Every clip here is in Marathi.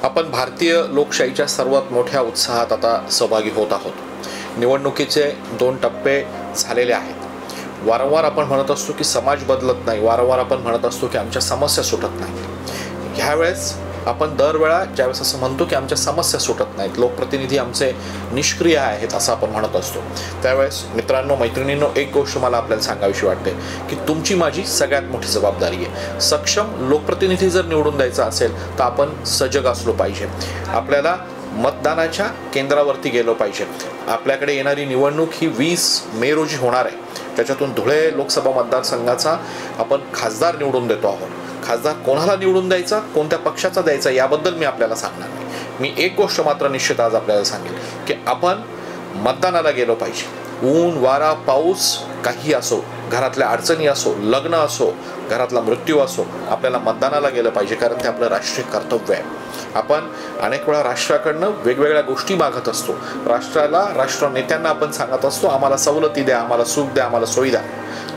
आपण भारतीय लोकशाहीच्या सर्वात मोठ्या उत्साहात आता सहभागी होत आहोत। निवडणुकीचे 2 टप्पे झालेले आहेत। वारंवार आपण म्हणत असतो की समाज बदलत नाही, वारंवार आपण म्हणत असतो की आमच्या समस्या सुटत नाहीत। ह्यावेळेस आपण दरवेळा ज्यावेळेस असं म्हणतो की आमच्या समस्या सुटत नाहीत, लोकप्रतिनिधी आमचे निष्क्रिय आहेत असं आपण म्हणत असतो, त्यावेळेस मित्रांनो मैत्रिणींनो एक गोष्ट मला आपल्याला सांगावीशी वाटते की तुमची माझी सगळ्यात मोठी जबाबदारी आहे। सक्षम लोकप्रतिनिधी जर निवडून द्यायचा असेल तर आपण सजग असलो पाहिजे। आपल्याला मतदानाच्या केंद्रावरती गेलो पाहिजे। आपल्याकडे येणारी निवडणूक ही 20 मे रोजी होणार आहे। त्याच्यातून धुळे लोकसभा मतदारसंघाचा आपण खासदार निवडून देतो आहोत। खासदार कोणाला निवडून द्यायचा, कोणत्या पक्षाचा द्यायचा याबद्दल मी आपल्याला सांगणार नाही। मी एक गोष्ट मात्र निश्चित आज आपल्याला सांगेल की आपण मतदानाला गेलो पाहिजे। ऊन वारा पाऊस काही असो, घरातल्या अडचणी असो, लग्न असो, घरातला मृत्यू असो, आपल्याला मतदानाला गेलं पाहिजे, कारण ते आपलं राष्ट्रीय कर्तव्य आहे। आपण अनेक वेळा राष्ट्राकडनं वेगवेगळ्या गोष्टी मागत असतो। राष्ट्र नेत्यांना आपण सांगत असतो आम्हाला सवलती द्या, आम्हाला सुख द्या, आम्हाला सोयी द्या।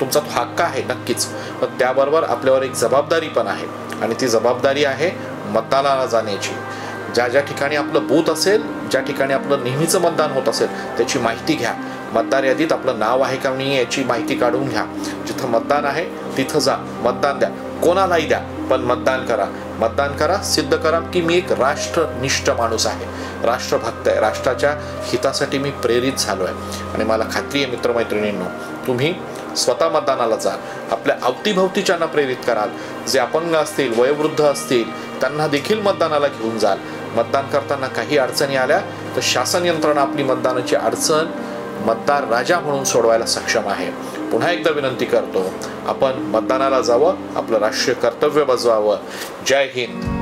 तुमचा तो हक्क आहे नक्कीच, पण त्याबरोबर आपल्यावर एक जबाबदारी पण आहे आणि ती जबाबदारी आहे मतदानाला जाण्याची। ज्या ठिकाणी आपलं बूथ असेल, ज्या ठिकाणी आपलं नेहमीचं मतदान होत असेल त्याची माहिती घ्या। मतदार यादीत आपलं नाव आहे का नाही याची माहिती काढून घ्या। जिथं मतदान आहे तिथं जा, मतदान द्या, कोणालाही द्या, पण मतदान करा। मतदान करा, सिद्ध करा की मी एक राष्ट्रनिष्ठ माणूस आहे, राष्ट्रभक्त आहे, राष्ट्राच्या हितासाठी मी प्रेरित झालो आहे। आणि मला खात्री आहे मित्रमैत्रिणींनो, तुम्ही स्वतः मतदानाला जाल, आपल्या अवतीभवतीच्यांना प्रेरित कराल, जे अपंग असतील, वयोवृद्ध असतील त्यांना देखील मतदानाला घेऊन जाल। मतदान करताना काही अडचणी आल्या तर शासन यंत्रणा आपली मतदानाची अडचण मतदार राजा म्हणून सोडवायला सक्षम आहे। पुन्हा एकदा विनंती करतो, आपण मतदानाला जावं, आपलं राष्ट्रीय कर्तव्य बजवावं। जय हिंद।